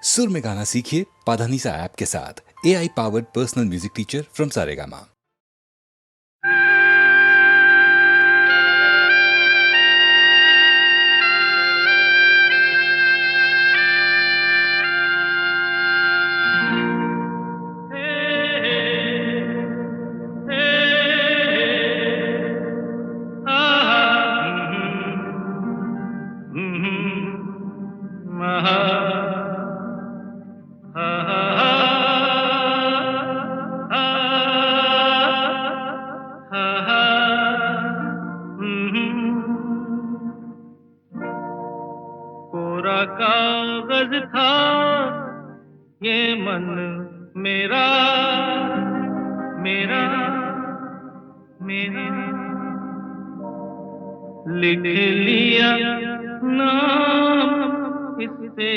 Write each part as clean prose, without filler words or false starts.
सुर में गाना सीखिए पाधानीसा ऐप के साथ। AI powered personal music teacher from Saregama. कोरा कागज था ये मन मेरा मेरा मेरा, लिख लिया नाम इससे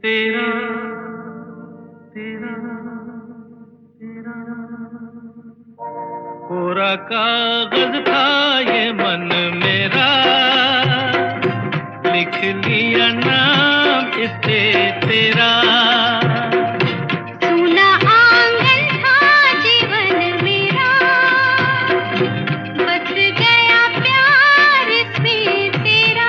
तेरा तेरा तेरा। कोरा कागज था ये मन मेरा, लिख लिया नाम इससे तेरा। सुना आंगन था जीवन मेरा, बस गया प्यार इसमें तेरा।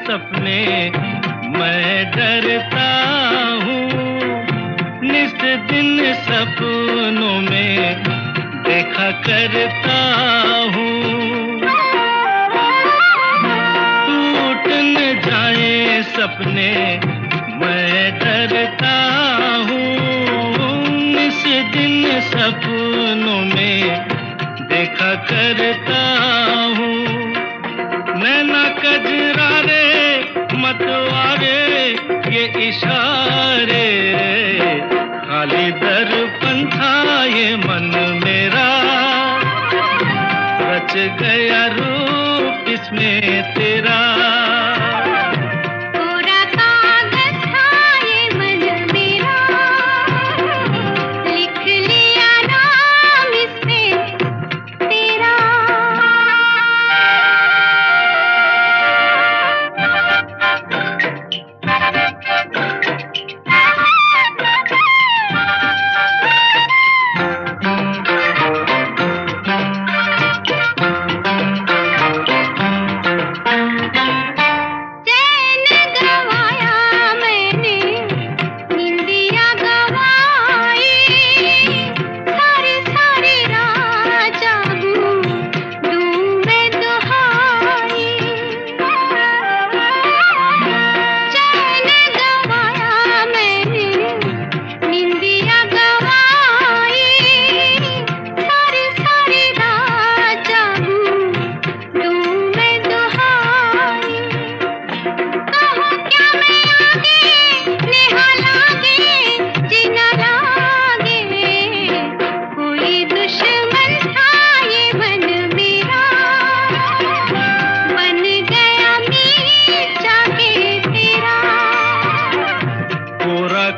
सपने मैं डरता हूँ, निस दिन सपनों में देखा करता हूँ। टूट न जाए सपने मैं डरता हूँ, निस दिन सपनों में देखा करता हूँ। नैना कजरारे मतवारे ये इशारे, खाली दर्पण था ये मन मेरा, रच गया रूप इसमें तेरा। कोरा कागज था ये मन मेरा, लिख लिया नाम इसमें तेरा।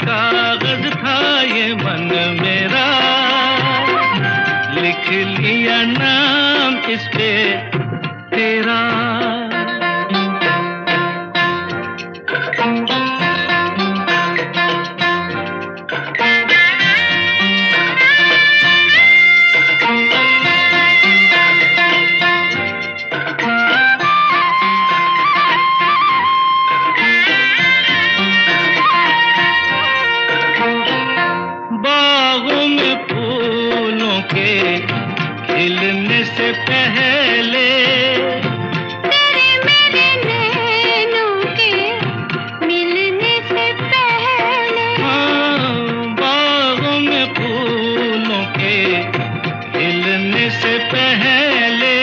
कागज था ये मन मेरा, लिख लिया नाम इस पे तेरा। बागों में फूलों के खिलने से पहले, तेरे मेरे नैनों के मिलने से पहले, हाँ, बागों में फूलों के खिलने से पहले,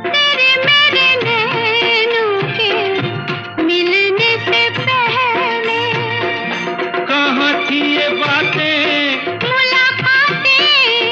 तेरे मेरे नैनों के मिलने से पहले, कहाँ थी ये बातें मुलाकातें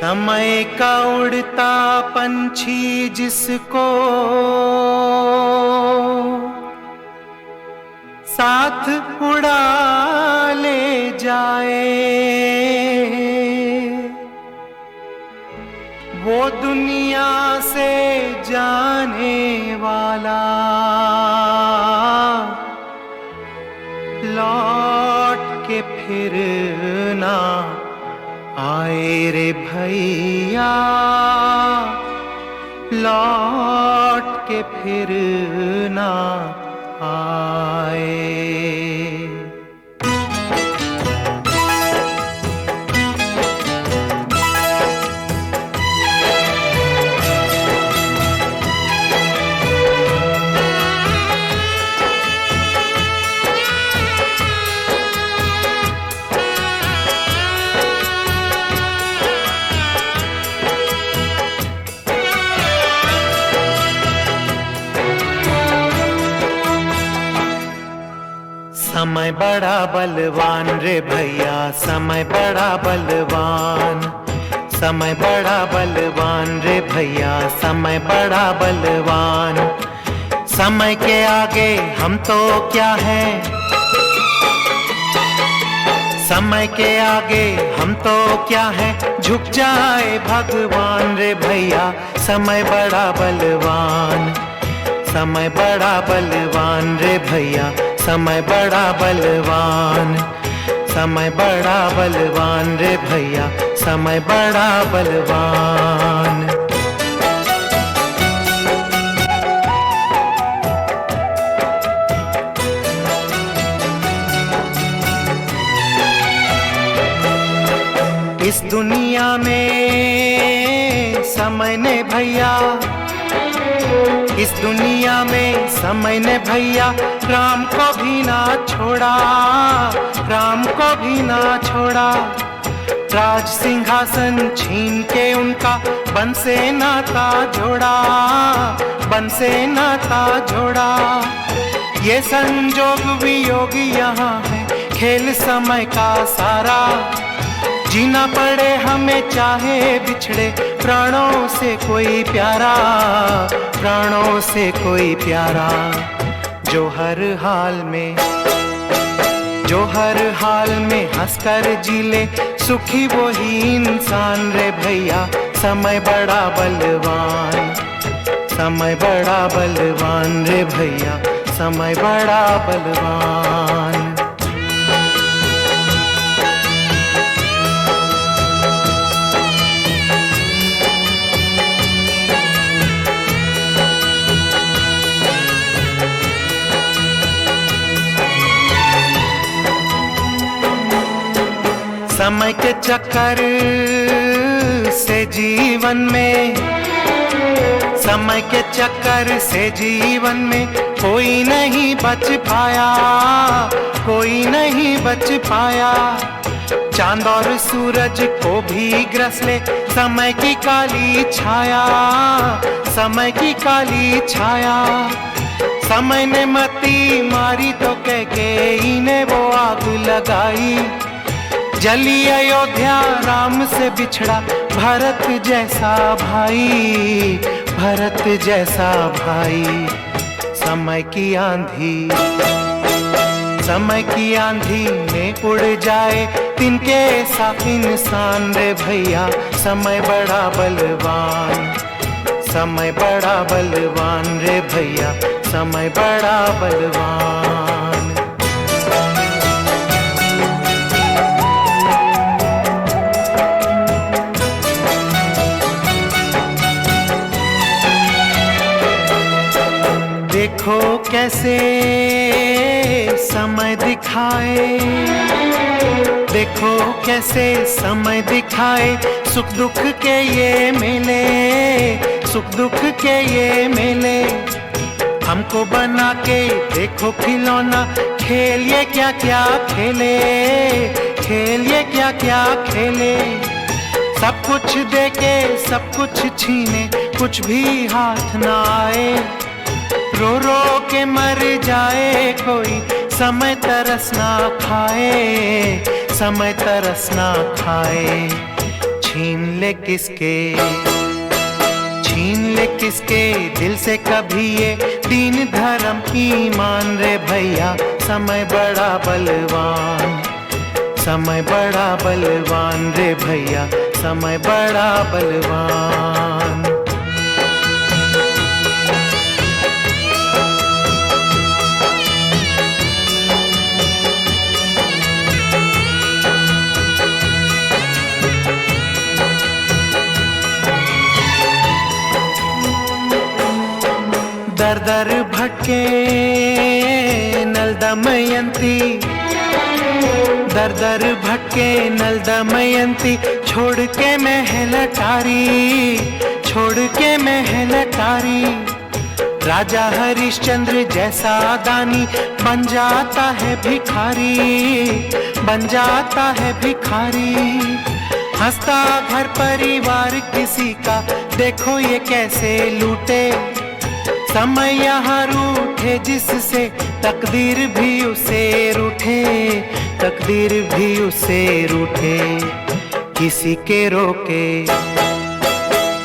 समय का उड़ता पंछी जिसको साथ उड़ा ले जाए, वो दुनिया से जाने वाला लौट के फिर ना आए रे भैया, लौट के फिर ना आए। समय बड़ा बलवान रे भैया, समय बड़ा बलवान, समय बड़ा बलवान रे भैया, समय बड़ा बलवान। समय के आगे हम तो क्या हैं, समय के आगे हम तो क्या हैं, झुक जाए भगवान रे भैया, समय बड़ा बलवान, समय बड़ा बलवान रे भैया, समय बड़ा बलवान, समय बड़ा बलवान रे भैया, समय बड़ा बलवान। इस दुनिया में समय ने भैया, इस दुनिया में समय ने भैया राम को भी ना छोड़ा, राम को भी ना छोड़ा। राज सिंहासन छीन के उनका बन से नाता जोड़ा, बन से नाता जोड़ा। ये संजोग वियोग यहाँ है, खेल समय का सारा। जीना पड़े हमें चाहे बिछड़े प्राणों से कोई प्यारा, प्राणों से कोई प्यारा। जो हर हाल में, जो हर हाल में हंसकर जी ले, सुखी वो ही इंसान रे भैया। समय बड़ा बलवान, समय बड़ा बलवान रे भैया, समय बड़ा बलवान। समय के चक्कर से जीवन में, समय के चक्कर से जीवन में कोई नहीं बच पाया, कोई नहीं बच पाया। चांद और सूरज को भी ग्रस ले समय की काली छाया, समय की काली छाया। समय ने मती मारी तो कैकेयी ने वो आग लगाई। जली अयोध्या राम से बिछड़ा भरत जैसा भाई, भरत जैसा भाई। समय की आंधी, समय की आंधी में उड़ जाए तिनके सा इंसान रे भैया। समय बड़ा बलवान, समय बड़ा बलवान रे भैया, समय बड़ा बलवान। देखो कैसे समय दिखाए, देखो कैसे समय दिखाए। सुख दुख के ये मेले, सुख दुख के ये मेले। हमको बना के देखो खिलौना, खेल ये क्या क्या खेले, खेल ये क्या क्या खेले। सब कुछ देके सब कुछ छीने, कुछ भी हाथ ना आए। रो रो के मर जाए कोई, समय तरस ना खाए, समय तरस ना खाए। छीन ले किसके दिल से कभी ये दीन धर्म ईमान रे भैया। समय बड़ा बलवान, समय बड़ा बलवान रे भैया, समय बड़ा बलवान। दर दर भटके नल दमयंती, दर दर भटके नल दमयंती, छोड़ के महल अटारी, छोड़ के महल अटारी। राजा हरिश्चंद्र जैसा दानी बन जाता है भिखारी, बन जाता है भिखारी। हंसता घर परिवार किसी का, देखो ये कैसे लूटे। समय यहाँ रूठे जिससे तकदीर भी उसे रूठे, तकदीर भी उसे रूठे। किसी के रोके,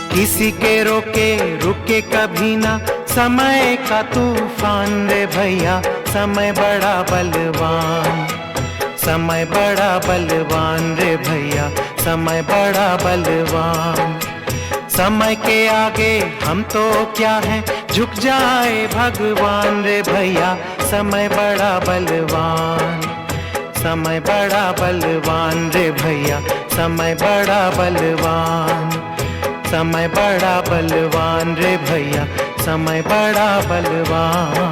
किसी के रोके रुके कभी ना समय का तूफान रे भैया। समय बड़ा बलवान, समय बड़ा बलवान रे भैया, समय बड़ा बलवान। समय के आगे हम तो क्या हैं, झुक जाए भगवान रे भैया। समय बड़ा बलवान, समय बड़ा बलवान रे भैया, समय बड़ा बलवान, समय बड़ा बलवान रे भैया, समय बड़ा बलवान।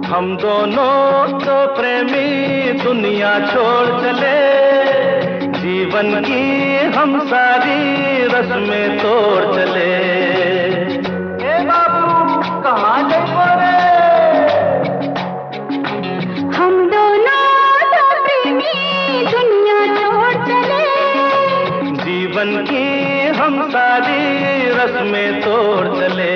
हम दोनों तो प्रेमी दुनिया छोड़ चले, जीवन की हम सारी रस्में तोड़ चले। ए बाबू कहाँ गए रे? हम दोनों तो प्रेमी दुनिया छोड़ चले, जीवन की हम सारी रस्में तोड़ चले।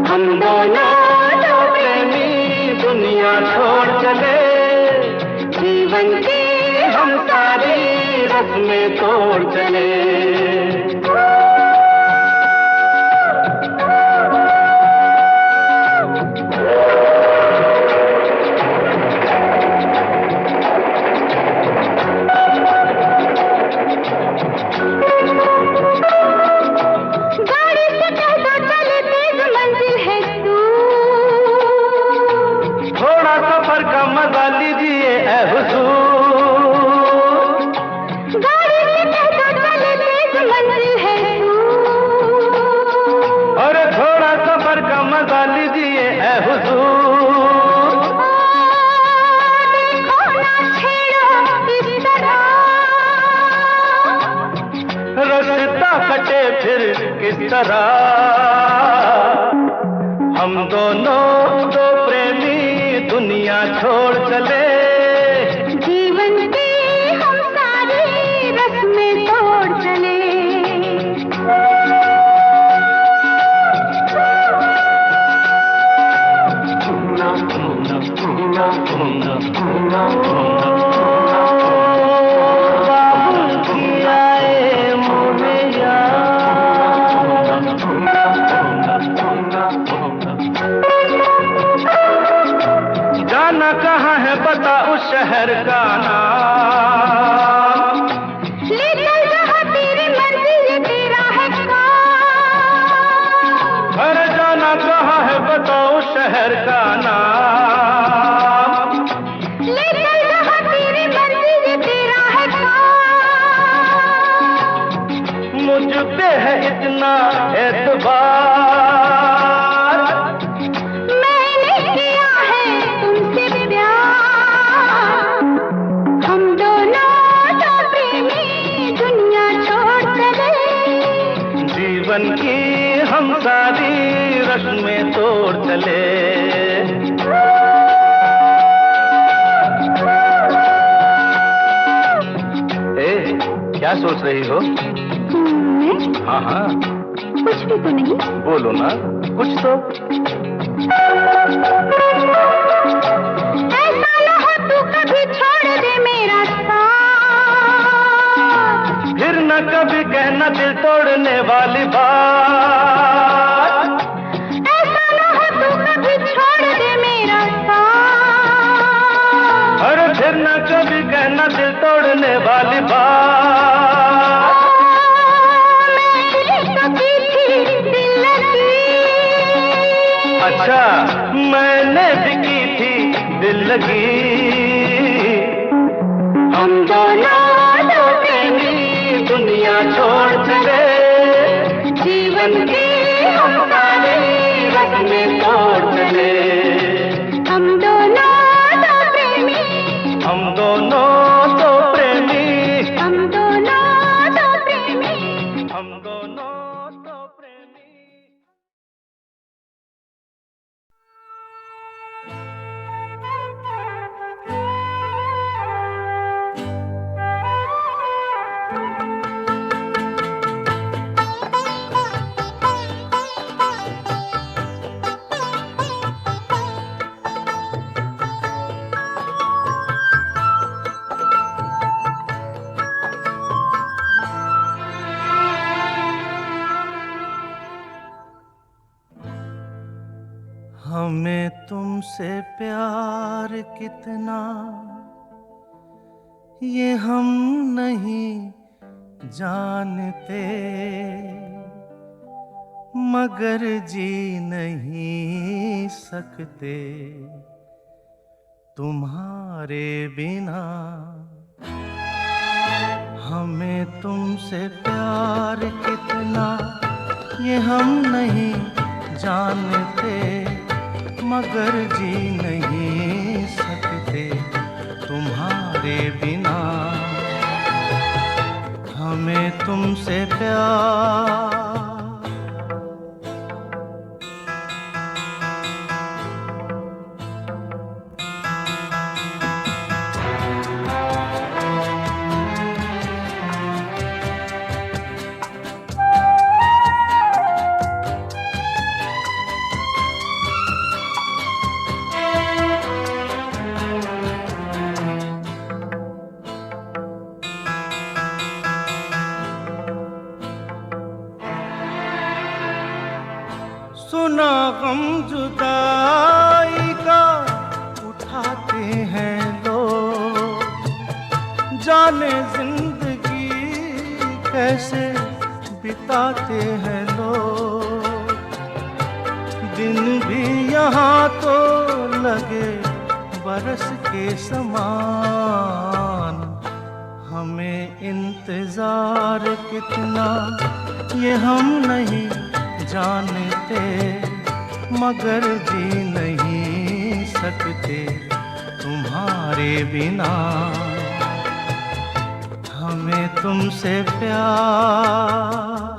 हम दोनों तो प्रेमी दुनिया छोड़ चले, जीवन की हम सारी रस्में तोड़ चले। हम दोनों दो प्रेमी दुनिया छोड़ चले, जीवन की हम सारी रस्में तोड़ चले। शहर का नाम ले चल जहाँ तेरी मर्जी है। पे है इतना एतबार। मैंने किया है तुमसे प्यार, हम दोनों तो प्रेमी दुनिया छोड़ चले। जीवन की हम सारी रस्में तोड़ चले। क्या सोच रही हो? हाँ हाँ, कुछ भी तो नहीं। बोलो ना कुछ तो। ऐसा न हो तू कभी छोड़ दे मेरा साथ, फिर न कभी कहना दिल तोड़ने वाली बात। ऐसा न हो तू कभी छोड़ दे मेरा साथ, अरे फिर न कभी कहना दिल तोड़ने वाली बात। अच्छा, मैंने भी की थी दिल लगी। हम दोनों तो प्रेमी दुनिया छोड़ चले। जीवन की हम सारी रस्में तोड़ चले। हम दोनों तो प्रेमी, हम दोनों तो प्रेमी, हम दोनों तो प्रेमी, हम दोनों तो प्रेमी। हमें तुमसे प्यार कितना ये हम नहीं जानते, मगर जी नहीं सकते तुम्हारे बिना। हमें तुमसे प्यार कितना ये हम नहीं जानते, मगर जी नहीं सकते तुम्हारे बिना। हमें तुमसे प्यार सुना गम जुदाई का उठाते हैं लोग, जाने जिंदगी कैसे बिताते हैं लोग। दिन भी यहाँ तो लगे बरस के समान। हमें इंतजार कितना ये हम नहीं जानते, मगर जी नहीं सकते तुम्हारे बिना। हमें तुमसे प्यार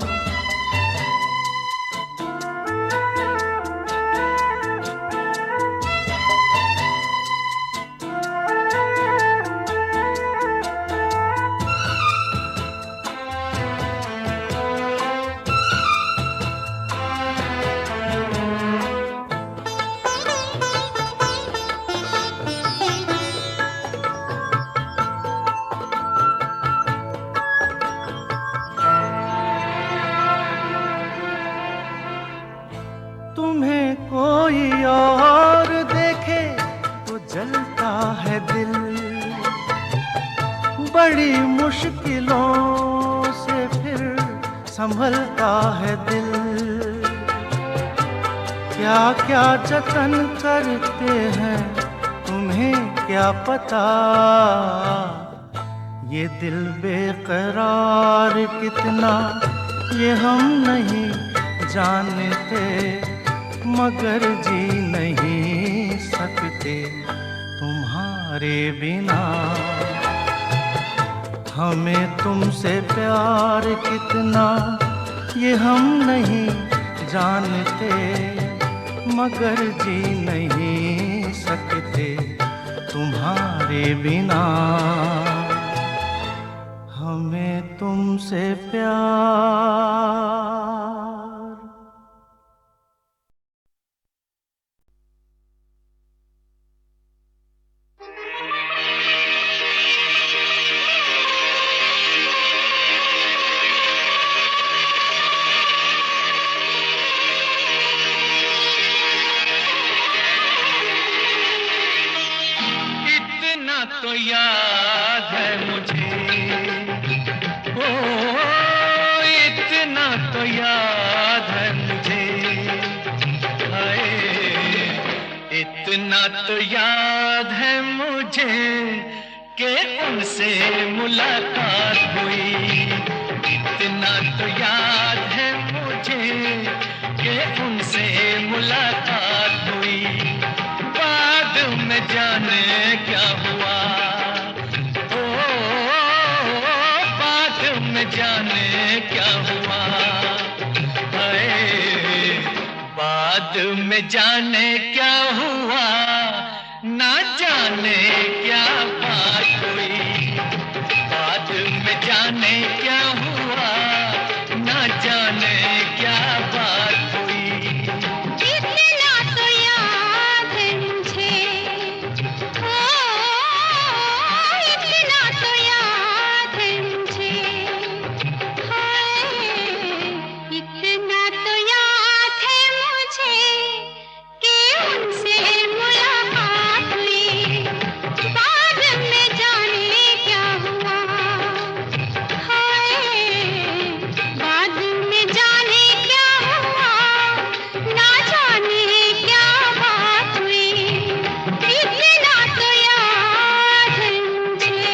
बड़ी मुश्किलों से फिर संभलता है दिल। क्या क्या जतन करते हैं तुम्हें क्या पता, ये दिल बेकरार कितना ये हम नहीं जानते मगर जी नहीं सकते तुम्हारे बिना। हमें तुमसे प्यार कितना ये हम नहीं जानते मगर जी नहीं सकते तुम्हारे बिना। हमें तुमसे प्यार। तो याद है मुझे, ओ इतना तो याद है मुझे, हाय इतना तो याद है मुझे कि उनसे मुलाकात हुई। इतना तो याद है मुझे कि उनसे मुलाकात हुई। बाद में जाने क्या हुआ, जाने क्या हुआ, बाद में जाने क्या हुआ, ना जाने क्या बात हुई। बाद में जाने क्या हुआ, ना जाने क्या बात हुई। इतना तो याद है मुझे, ओ इतना तो याद है मुझे, इतना तो याद है मुझे कि उनसे मुलाकात हुई। बाद में जाने क्या हुआ, बाद में जाने क्या हुआ, ना जाने क्या बात हुई। इतना तो याद है मुझे।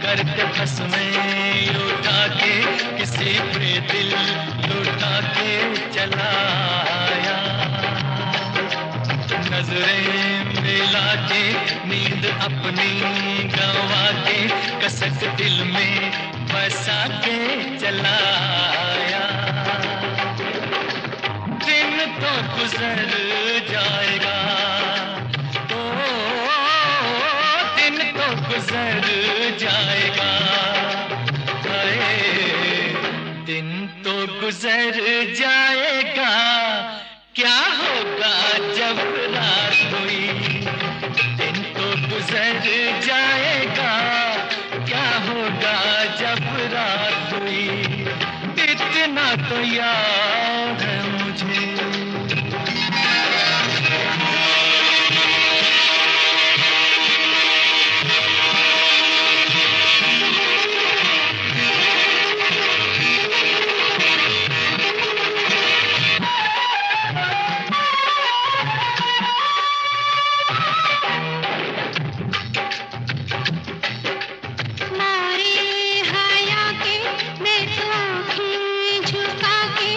करते बस में उठा के किसी पे दिल लुटा के चला आया। नजरें मिला के नींद अपनी गंवा के कसक दिल में बसा के चला आया। दिन तो गुजर जाएगा, दिन तो गुजर जाएगा, दिन तो गुजर जाएगा, क्या होगा जब रात हुई। दिन तो गुजर जाएगा, क्या होगा जब रात हुई। इतना तो याद है मुझे। मारे हया के मैं तो आँखें झुका के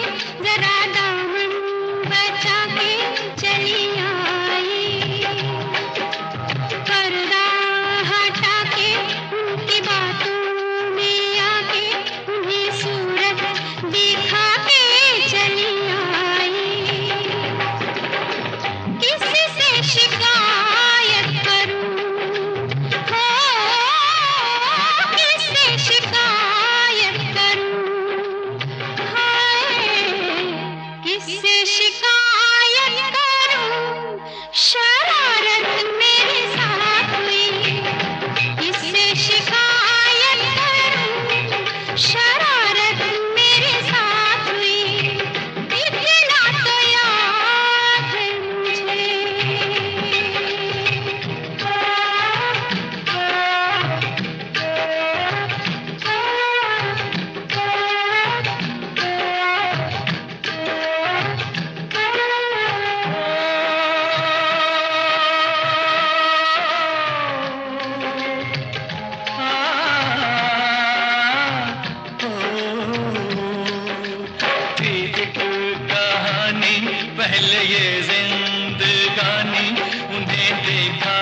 ये जिंदगानी, उन्हें देखा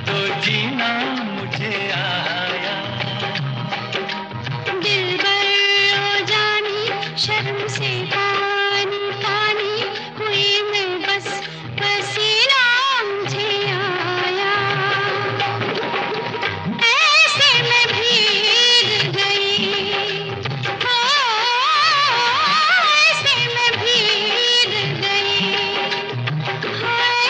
तो जीना मुझे आया। दिलबर ओ जानी, शर्म से पानी पानी हुई मैं, बस पसीना मुझे आया। ऐसे मैं भीग गई, हो ऐसे मैं भीग गई, हाय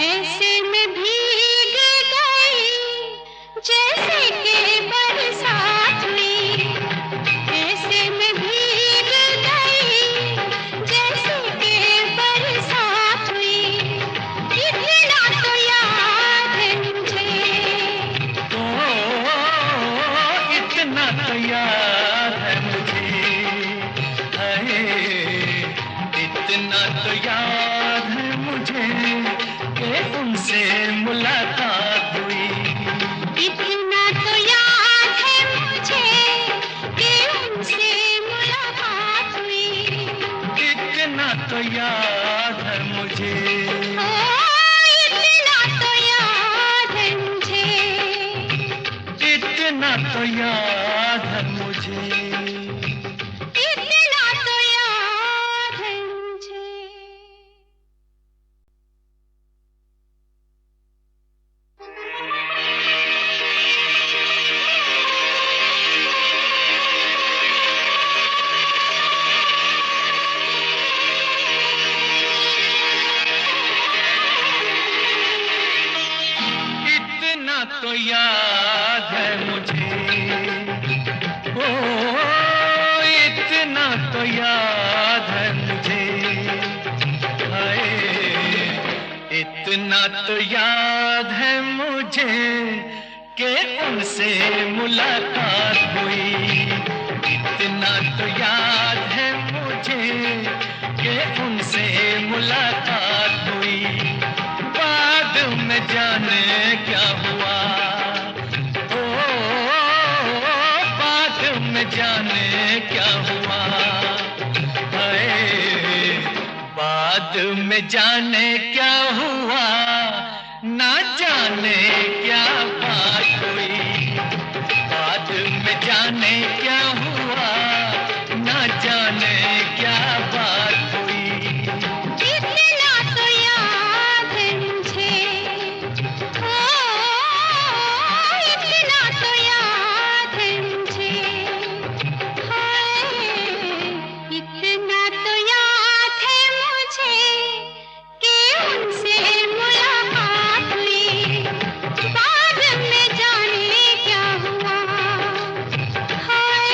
ऐसे मैं भीग गई, जैसे कि बरसात हुई। ऐसे मैं भीग गई, जैसे कि बरसात हुई। इतना तो याद है मुझे, ओ इतना तो याद है मुझे, हाय इतना तो याद है मुझे कि उनसे मुलाकात हुई। इतना तो याद है मुझे कि उनसे मुलाकात हुई। इतना तो याद है मुझे, ओ इतना तो याद है मुझे, इतना तो याद है मुझे। इतना तो याद है मुझे। इतना तो याद है मुझे, ओ इतना तो याद है मुझे, हाय इतना तो याद है मुझे कि उनसे मुलाकात हुई। इतना तो याद है मुझे कि उनसे मुलाकात हुई। बाद में जाने क्या हुआ, ओ बाद में जाने क्या हुआ, हाय बाद में जाने क्या हुआ, ना जाने क्या बात हुई। बाद में जाने क्या हुआ, ना जाने क्या बात हुई। इतना तो याद है मुझे, ओ इतना तो याद है मुझे, हाय इतना तो याद है मुझे कि उनसे मुलाकात हुई। बाद में जाने क्या हुआ, हाय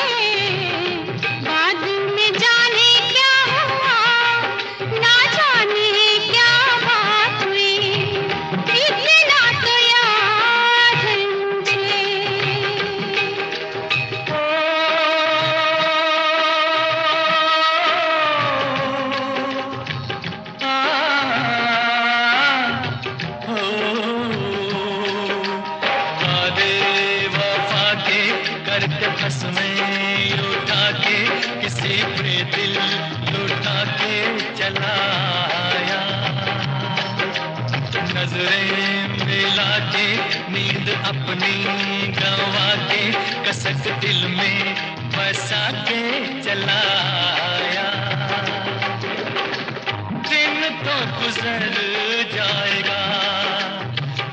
बाद में जाने क्या हुआ, ना जाने क्या बात हुई। इतना तो याद है मुझे। वादे वफा के करके बस में उठा के, किसी पे दिल लुटा के चला आया। नजरें मिला के नींद अपनी गंवा के, कसक दिल में बसा के चला आया। दिन तो गुजर जाएगा,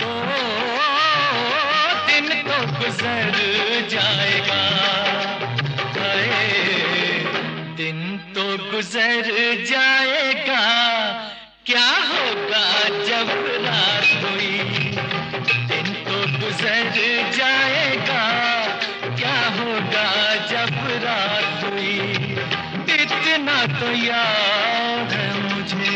ओ दिन तो गुजर जाएगा, हाय दिन तो गुजर जाएगा। क्या होगा जब रात हुई, दिन तो गुजर जाएगा। क्या होगा जब रात हुई। इतना तो याद है मुझे।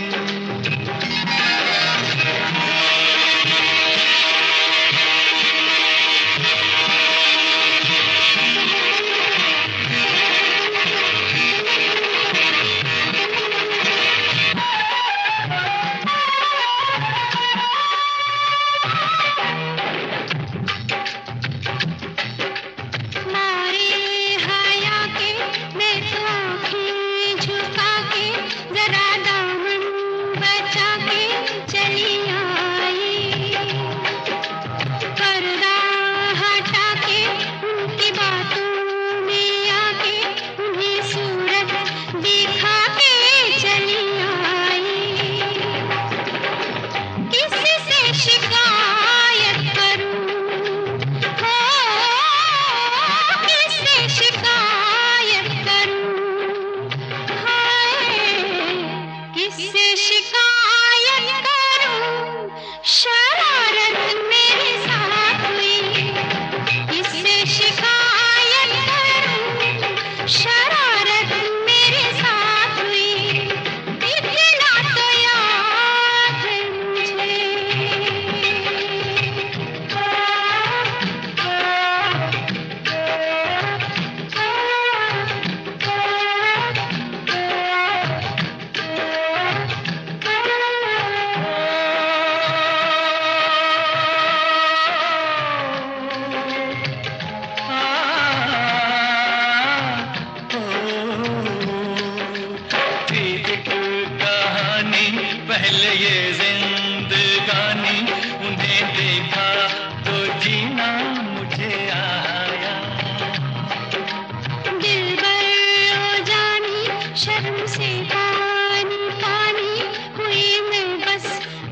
से पानी पानी हुई मैं बस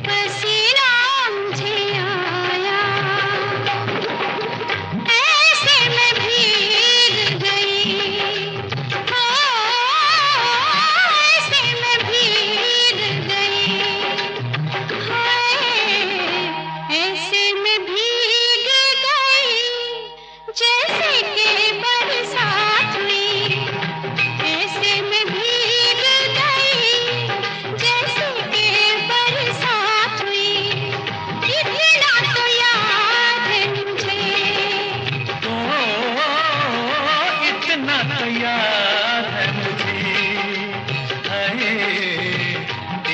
पसीना मुझे आया ऐसे मैं भीग गई ऐसे मैं भीग गई ऐसे में भीग गई जैसे कि बरसात हुई ऐसे में भीग गई जैसे कि बरसात हुई इतना तो याद है मुझे इतना तो याद है मुझे हाय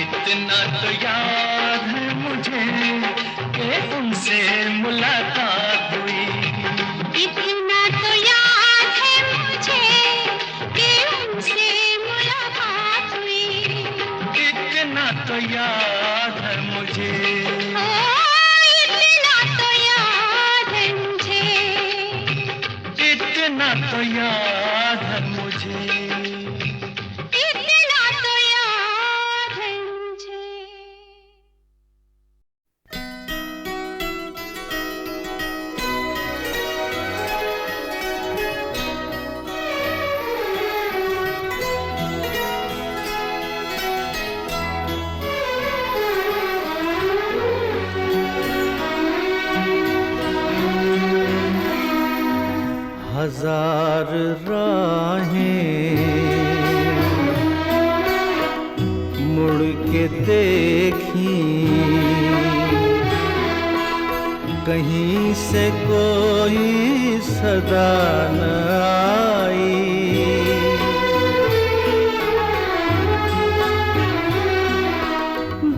इतना तो याद है मुझे कि उनसे मुलाकात हुई इतना तो याद है मुझे कि उनसे मुलाकात हुई इतना तो याद है मुझे इतना तो याद है मुझे इतना तो याद है मुझे इतना तो याद है मुझे हजार राहें मुड़ के देखी कहीं से कोई सदा न आई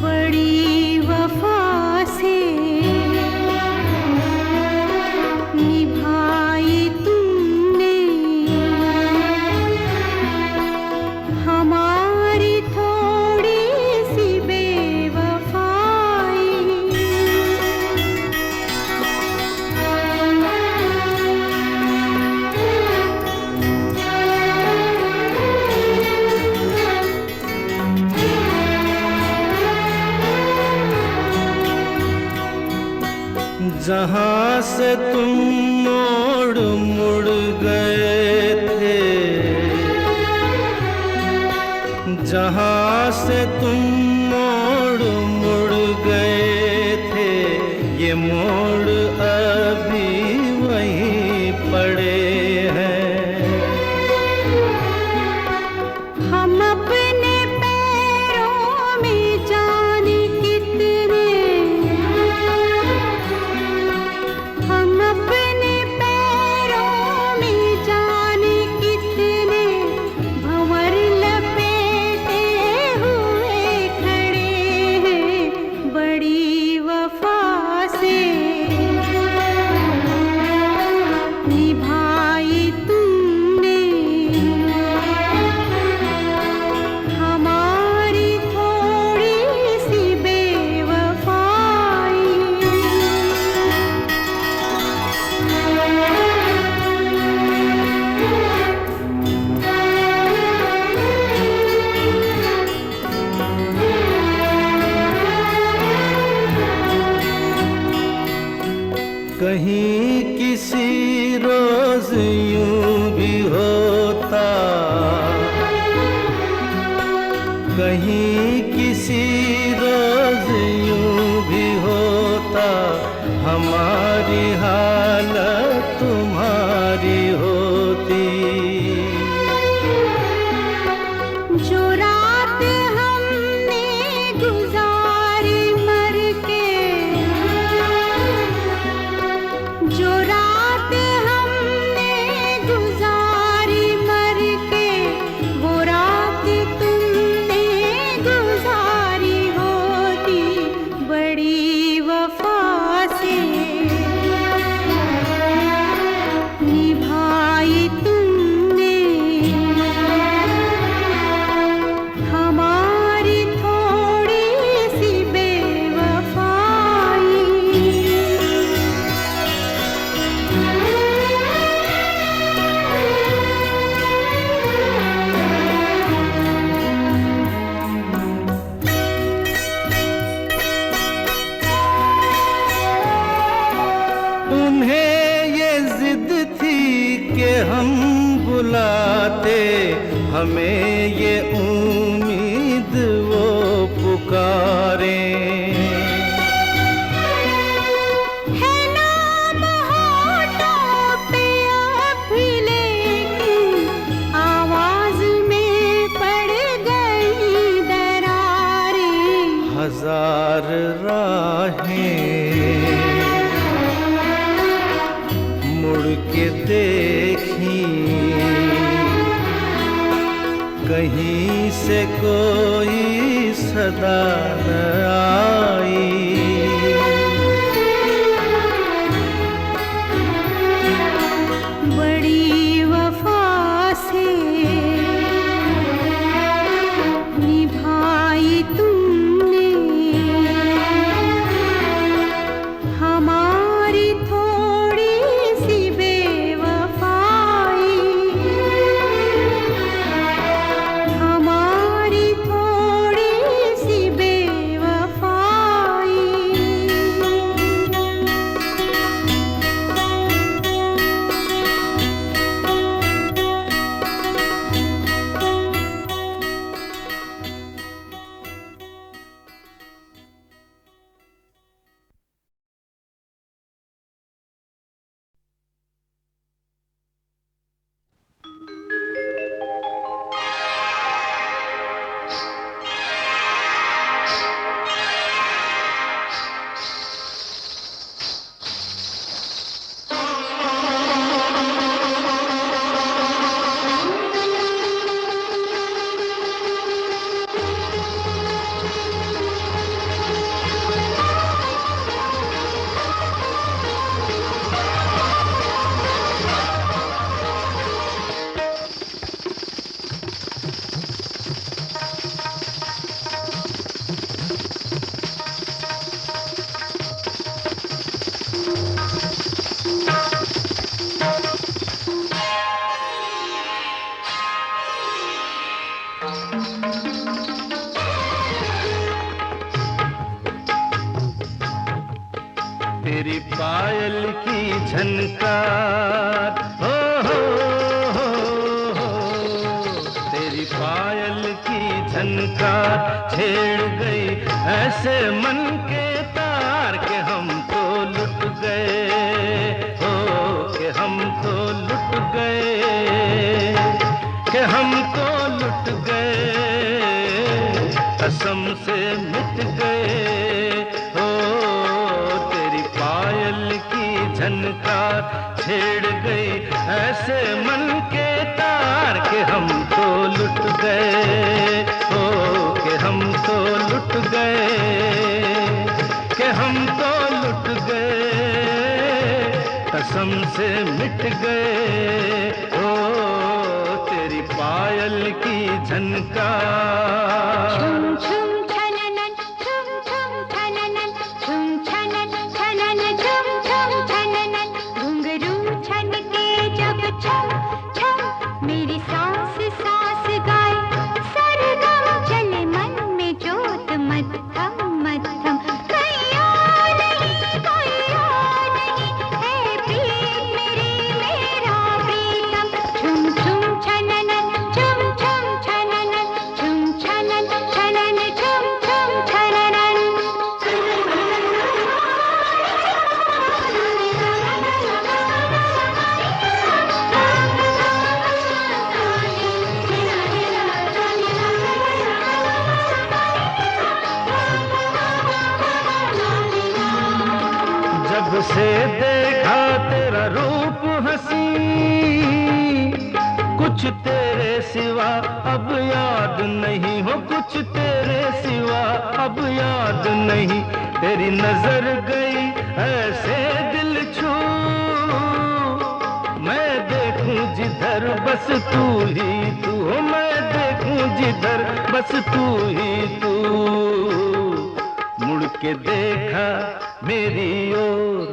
बड़ी वफा से निभाई तुमने हमारी थोड़ी सी बेवफाई जहाँ से तुम मोड़ मुड़ गए थे जहाँ से तुम मोड़ मुड़ गए थे ये मोड़ अभी वहीं पड़े हैं हम अपने पैरों में जाने कितने हम अपने पैरों में जाने कितने भंवर लपेटे हुए खड़े हैं बड़ी वफा से दे हमें ये उम्मीद वो पुकारे। है नाम होठों पे अब भी लेकिन आवाज में पड़ गई दरारें। हजार राहें मुड़ के देखी, कहीं से कोई सदा न आई। बड़ी वफा से निभाई तुमने हमारी थोड़ी सी बेवफाई, हमारी थोड़ी सी बेवफाई। तेरी पायल की झनकार हो हो, तेरी पायल की झनकार छेड़ गई ऐसे मन के तार के हम तो लुट गए हो, के हम तो लुट गए, के हम तो लुट गए, कसम से मिट गए हो। तेरी पायल की झनकार छेड़ गई ऐसे मन के तार के हम तो लुट गए हो, के हम तो लुट गए, के हम तो लुट गए, कसम से मिट गए हो। तेरी पायल की झनकार छुम छुम छननन छुम छुम छननन छुम छनन छनन छुम छुम छननन घुंघरू छनके जब छम छम मेरी सांस सांस गाए सरगम चले मन में जोत मध्यम मध्यम कोई और नहीं है प्रीत मेरी मेरा प्रीतम छुम छुम छननन छुम छुम छननन छुम छनन छनन छुम छुम छननन। जब से देखा तेरा रूप हंसी, कुछ तेरे सिवा अब याद नहीं हो, कुछ तेरे सिवा अब याद नहीं। तेरी नजर गई ऐसे दिल छू, मैं देखूं जिधर बस तू ही तू हो, मैं देखूं जिधर बस तू ही तू। मुड़ के देखा मेरी ओर,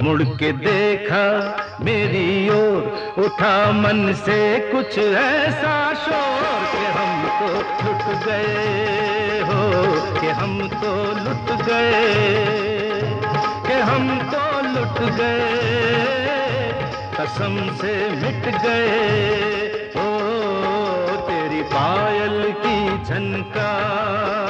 मुड़ के देखा मेरी ओर, उठा मन से कुछ ऐसा शोर कि हम तो लुट गए हो, कि हम तो लुट गए, कि हम तो लुट गए, कसम से मिट गए हो। पायल की झनकार।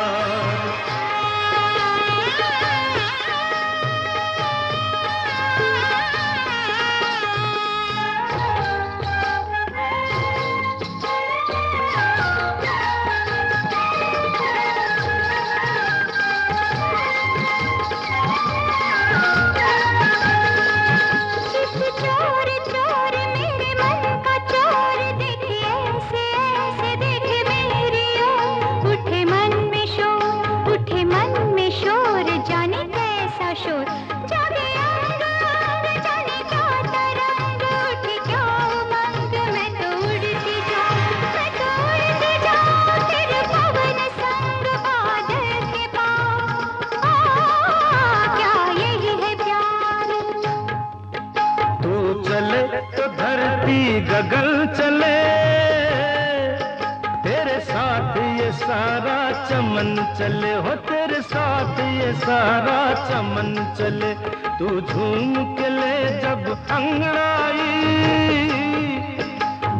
गगन चले तेरे साथ ये सारा चमन चले हो, तेरे साथ ये सारा चमन चले। तू झूम के ले जब अंगड़ाई,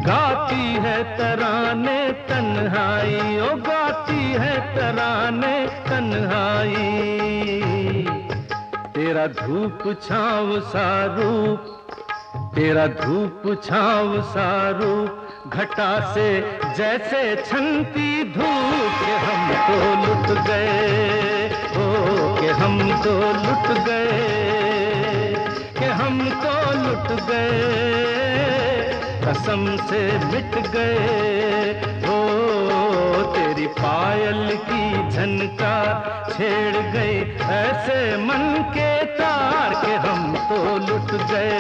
गाती है तराने तन्हाई, ओ गाती है तराने तन्हाई। तेरा धूप छाँव सा रूप, तेरा धूप छाँव सा रूप, घटा से जैसे छनती धूप, के हम तो लुट गए, ओ के हम तो लुट गए, के हम तो लुट गए, कसम से मिट गए। ओ तेरी पायल की झनकार छेड़ गई ऐसे मन के तार, के हम तो लुट गए,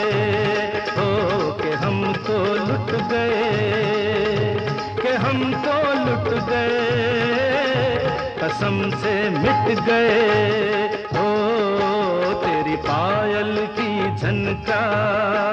ओ के हम तो लुट गए, के हम तो लुट गए, कसम से मिट गए। ओ तेरी पायल की झनकार।